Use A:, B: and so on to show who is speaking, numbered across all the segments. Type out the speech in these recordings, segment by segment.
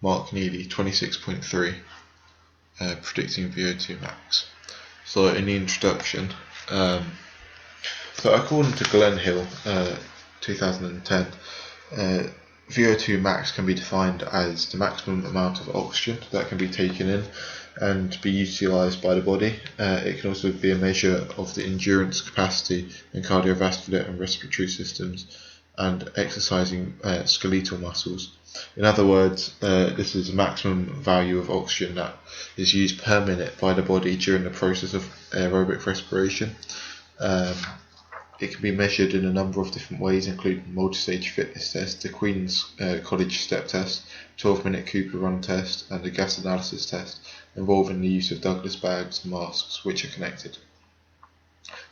A: mark nearly 26.3, predicting VO2max. So in the introduction, so according to Glenn Hill, 2010, VO2max can be defined as the maximum amount of oxygen that can be taken in and be utilised by the body. It can also be a measure of the endurance capacity in cardiovascular and respiratory systems and exercising skeletal muscles. In other words, this is a maximum value of oxygen that is used per minute by the body during the process of aerobic respiration. It can be measured in a number of different ways, including multi-stage fitness test, the Queen's College Step Test, 12-minute Cooper Run test, and the gas analysis test, involving the use of Douglas bags and masks which are connected.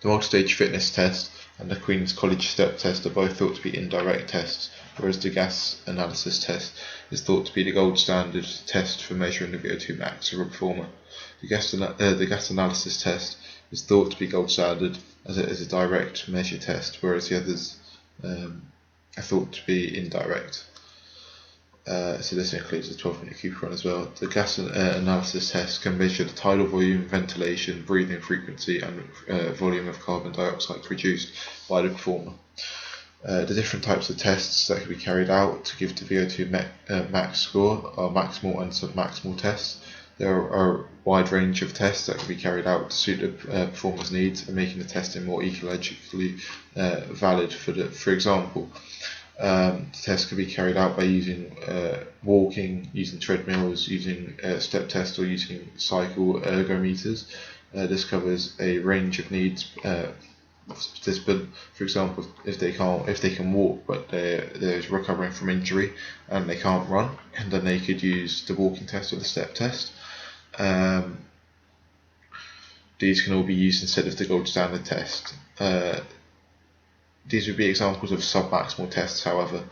A: The multi-stage fitness test and the Queen's College Step Test are both thought to be indirect tests, whereas the gas analysis test is thought to be the gold standard test for measuring the VO2max of a performer. The gas analysis test is thought to be gold standard as it is a direct measure test, whereas the others are thought to be indirect. So this includes the 12-minute Cooper Run as well. The gas analysis test can measure the tidal volume, ventilation, breathing frequency, and volume of carbon dioxide produced by the performer. The different types of tests that can be carried out to give the VO2max score are maximal and submaximal tests. There are a wide range of tests that can be carried out to suit the performer's needs and making the testing more ecologically valid. For example, the test can be carried out by using walking, using treadmills, using step tests, or using cycle ergometers. This covers a range of needs of the participant. For example, if they can walk but they're recovering from injury and they can't run, and then they could use the walking test or the step test. These can all be used instead of the gold standard test. These would be examples of submaximal tests, however,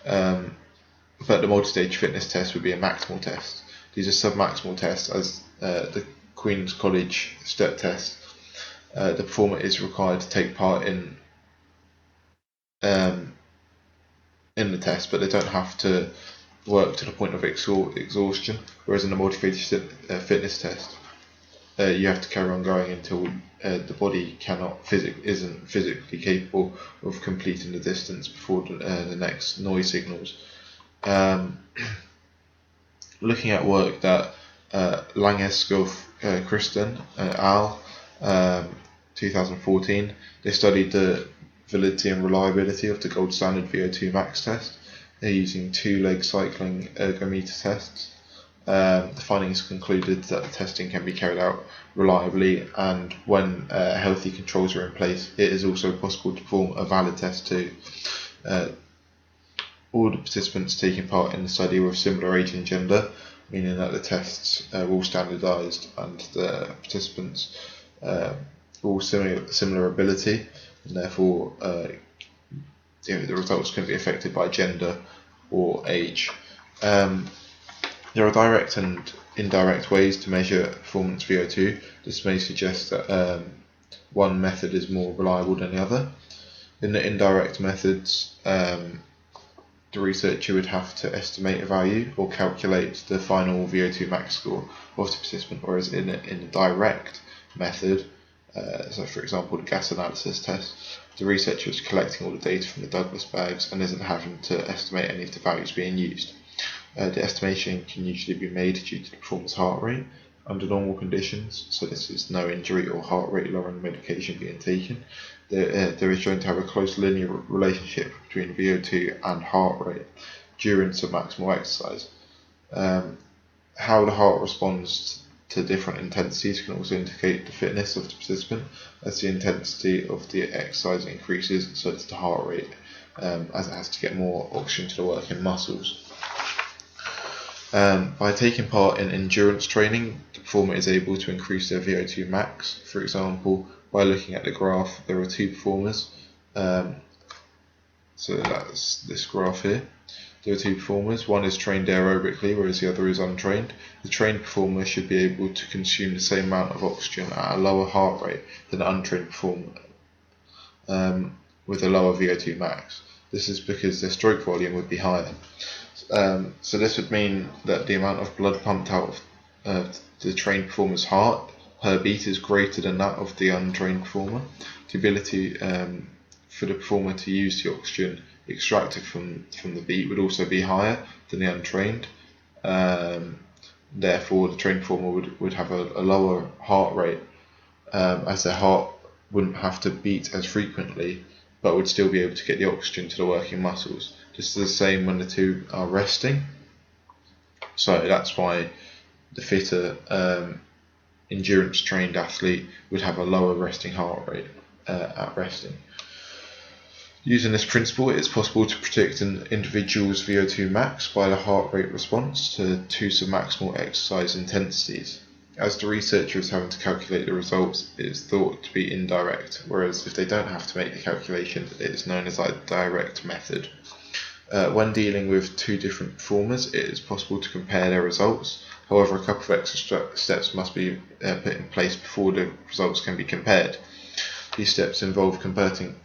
A: but the multi-stage fitness test would be a maximal test. These are submaximal tests, as the Queen's College Step Test. The performer is required to take part in the test, but they don't have to work to the point of exhaustion, whereas in the multi-stage fitness test, you have to carry on going until the body isn't physically capable of completing the distance before the next noise signals. Looking at work that Langeskov, Kristen, al. 2014, they studied the validity and reliability of the gold standard VO2max test. They're using two-leg cycling ergometer tests. The findings concluded that the testing can be carried out reliably, and when healthy controls are in place, it is also possible to perform a valid test too. All the participants taking part in the study were of similar age and gender, meaning that the tests were all standardised and the participants were all similar ability, and therefore the results can be affected by gender or age. There are direct and indirect ways to measure performance VO2. This may suggest that one method is more reliable than the other. In the indirect methods, the researcher would have to estimate a value or calculate the final VO2max score of the participant, whereas in a direct method, so for example the gas analysis test, the researcher is collecting all the data from the Douglas bags and isn't having to estimate any of the values being used. The estimation can usually be made due to the performer's heart rate under normal conditions, so this is no injury or heart rate lowering medication being taken. There is shown to have a close linear relationship between VO2 and heart rate during submaximal exercise. How the heart responds to different intensities can also indicate the fitness of the participant. As the intensity of the exercise increases, so does the heart rate, as it has to get more oxygen to the working muscles. By taking part in endurance training, the performer is able to increase their VO2max. For example, by looking at the graph, there are two performers. So that's this graph here. There are two performers. One is trained aerobically, whereas the other is untrained. The trained performer should be able to consume the same amount of oxygen at a lower heart rate than the untrained performer with a lower VO2max. This is because their stroke volume would be higher. So this would mean that the amount of blood pumped out of the trained performer's heart per beat is greater than that of the untrained performer. The ability for the performer to use the oxygen extracted from the beat would also be higher than the untrained. Therefore, the trained performer would have a lower heart rate, as their heart wouldn't have to beat as frequently, but would still be able to get the oxygen to the working muscles. This is the same when the two are resting. So that's why the fitter endurance trained athlete would have a lower resting heart rate at resting. Using this principle, it is possible to predict an individual's VO2max by the heart rate response to two submaximal exercise intensities. As the researcher is having to calculate the results, it is thought to be indirect, whereas if they don't have to make the calculation, it is known as a direct method. When dealing with two different performers, it is possible to compare their results. However, a couple of extra steps must be put in place before the results can be compared. These steps involve converting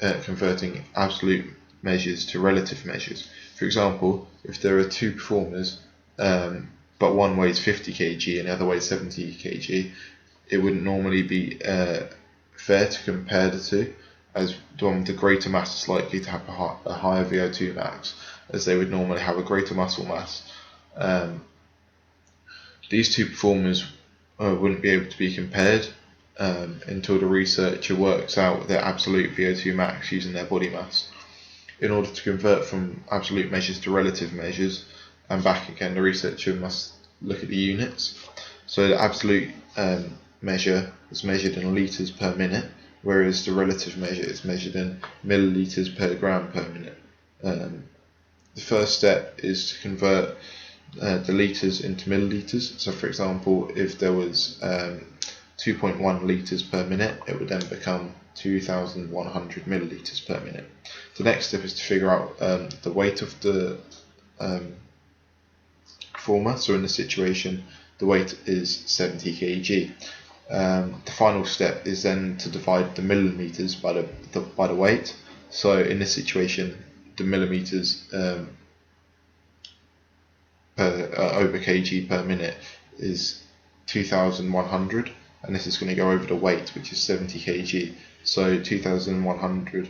A: absolute measures to relative measures. For example, if there are two performers, but one weighs 50 kg and the other weighs 70 kg, it wouldn't normally be fair to compare the two, as the one with the greater mass is likely to have a higher VO2 max, as they would normally have a greater muscle mass. These two performers wouldn't be able to be compared until the researcher works out their absolute VO2 max using their body mass. In order to convert from absolute measures to relative measures and back again, the researcher must look at the units. So the absolute measure is measured in litres per minute, whereas the relative measure is measured in millilitres per gram per minute. The first step is to convert the litres into millilitres. So for example, if there was 2.1 litres per minute, it would then become 2,100 millilitres per minute. The next step is to figure out the weight of the performer. So in this situation, the weight is 70 kg. The final step is then to divide the millimeters by the weight. So in this situation, the millimeters over kg per minute is 2,100, and this is going to go over the weight, which is 70 kg. So 2,100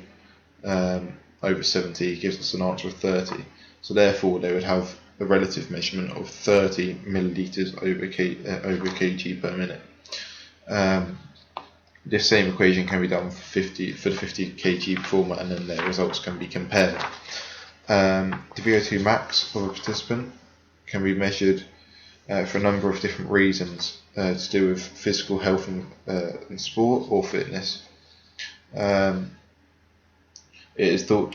A: over 70 gives us an answer of 30. So therefore, they would have a relative measurement of 30 milliliters over kg per minute. This same equation can be done for the 50 kg performer, and then their results can be compared. The VO2 max of a participant can be measured for a number of different reasons to do with physical health and sport or fitness. It is thought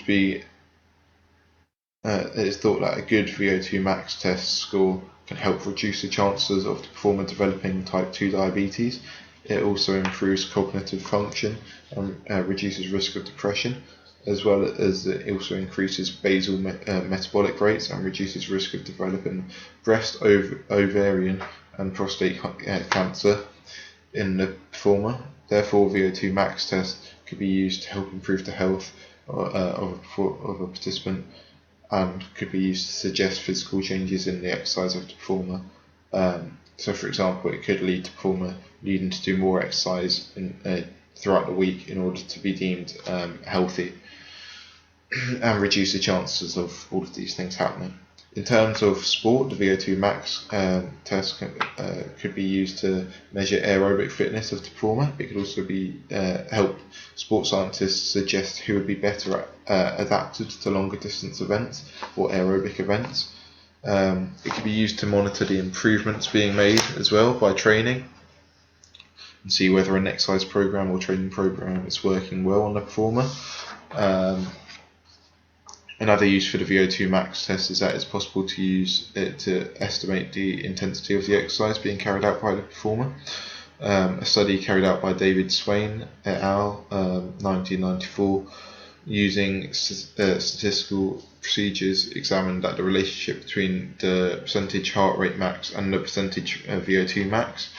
A: that a good VO2 max test score can help reduce the chances of the performer developing type 2 diabetes. It also improves cognitive function and reduces risk of depression, as well as it also increases basal metabolic rates and reduces risk of developing breast, ovarian and prostate cancer in the performer. Therefore, VO2 max test could be used to help improve the health of a participant, and could be used to suggest physical changes in the exercise of the performer. So for example, it could lead to the performer needing to do more exercise throughout the week in order to be deemed healthy, and reduce the chances of all of these things happening. In terms of sport, the VO2 max test could be used to measure aerobic fitness of the performer. It could also be help sports scientists suggest who would be better adapted to longer distance events or aerobic events. It could be used to monitor the improvements being made as well by training, and see whether an exercise program or training program is working well on the performer. Another use for the VO2 max test is that it's possible to use it to estimate the intensity of the exercise being carried out by the performer. A study carried out by David Swain et al. 1994, using statistical procedures, examined that the relationship between the percentage heart rate max and the percentage VO2 max.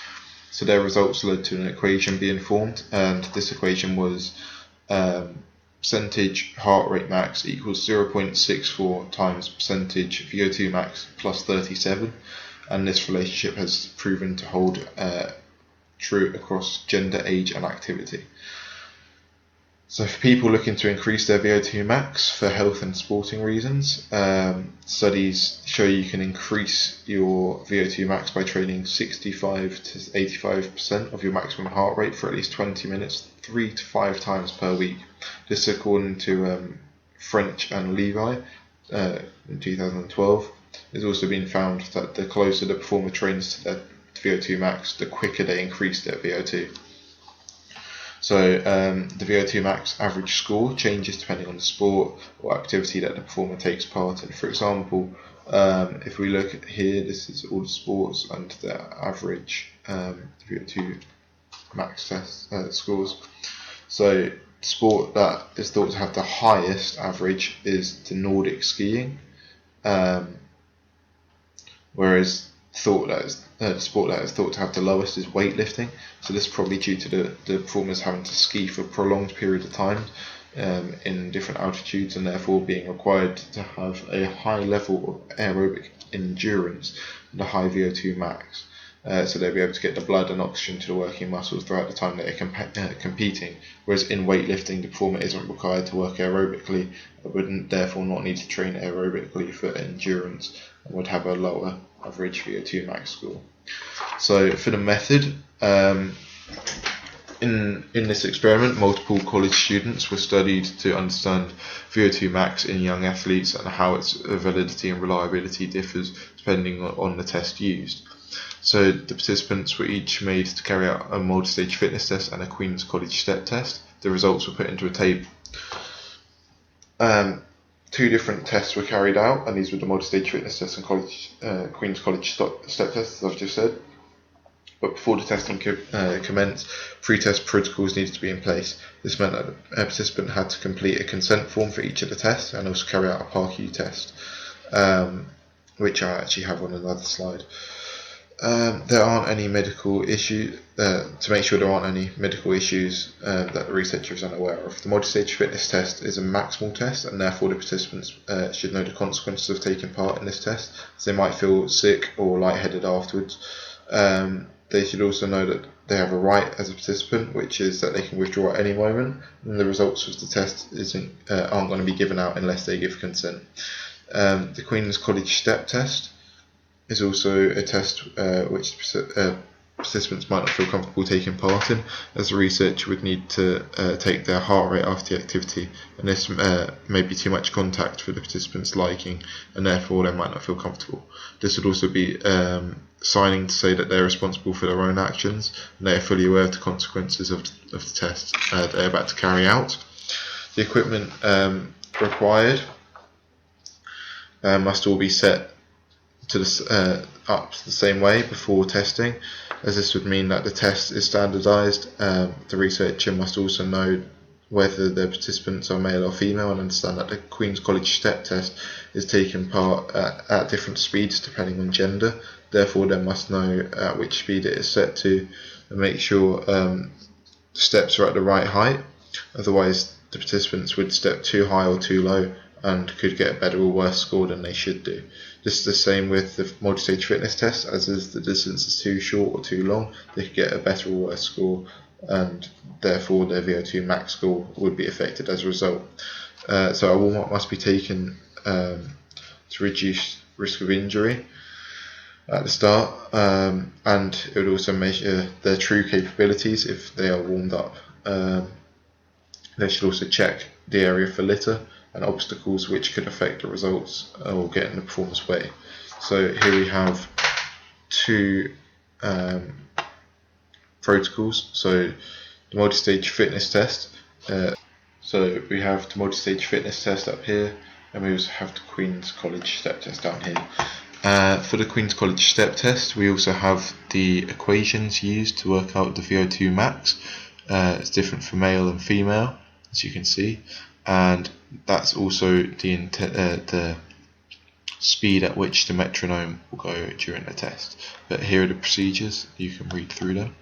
A: So their results led to an equation being formed, and this equation was percentage heart rate max equals 0.64 times percentage VO2 max plus 37, and this relationship has proven to hold true across gender, age and activity. So for people looking to increase their VO2 max for health and sporting reasons, studies show you can increase your VO2 max by training 65 to 85% of your maximum heart rate for at least 20 minutes, 3 to 5 times per week. This according to French and Levi in 2012. It's also been found that the closer the performer trains to their VO2 max, the quicker they increase their VO2. So the VO2 max average score changes depending on the sport or activity that the performer takes part in. For example, if we look at here, this is all the sports and the average VO2 max test scores. So the sport that is thought to have the highest average is the Nordic skiing, whereas the sport that is thought to have the lowest is weightlifting. So this is probably due to the performers having to ski for a prolonged period of time in different altitudes, and therefore being required to have a high level of aerobic endurance and a high VO2 max. So they'll be able to get the blood and oxygen to the working muscles throughout the time that they're competing, whereas in weightlifting the performer isn't required to work aerobically, but would therefore not need to train aerobically for endurance, and would have a lower average VO2 max score. So for the method, in this experiment, multiple college students were studied to understand VO2 max in young athletes and how its validity and reliability differs depending on the test used. So the participants were each made to carry out a multi-stage fitness test and a Queen's College step test. The results were put into a table. 2 different tests were carried out, and these were the multi-stage fitness test and Queen's College step test, as I've just said. But before the testing commenced, 3 test protocols needed to be in place. This meant that a participant had to complete a consent form for each of the tests and also carry out a PARQ test, which I actually have on another slide. There aren't any medical issues, to make sure there aren't any medical issues that the researcher is unaware of. The multi-stage fitness test is a maximal test, and therefore the participants should know the consequences of taking part in this test, as they might feel sick or lightheaded afterwards. They should also know that they have a right as a participant, which is that they can withdraw at any moment, and the results of the test aren't going to be given out unless they give consent. The Queen's College step test is also a test which participants might not feel comfortable taking part in, as the researcher would need to take their heart rate after the activity, and this may be too much contact for the participants' liking, and therefore they might not feel comfortable. This would also be signing to say that they're responsible for their own actions, and they are fully aware of the consequences of the test they're about to carry out. The equipment required must all be set to up the same way before testing, as this would mean that the test is standardized. The researcher must also know whether the participants are male or female, and understand that the Queen's College step test is taken part at different speeds depending on gender. Therefore they must know at which speed it is set to, and make sure the steps are at the right height, otherwise the participants would step too high or too low and could get a better or worse score than they should do. This is the same with the multi-stage fitness test, as if the distance is too short or too long, they could get a better or worse score, and therefore their VO2 max score would be affected as a result. So a warm-up must be taken to reduce risk of injury at the start, and it would also measure their true capabilities if they are warmed up. They should also check the area for litter and obstacles which could affect the results or get in the performer's way. So here we have 2 protocols. So the multi-stage fitness test. So we have the multi-stage fitness test up here, and we also have the Queen's College step test down here. For the Queen's College step test, we also have the equations used to work out the VO2 max. It's different for male and female, as you can see, and that's also the speed at which the metronome will go during the test. But here are the procedures, you can read through them.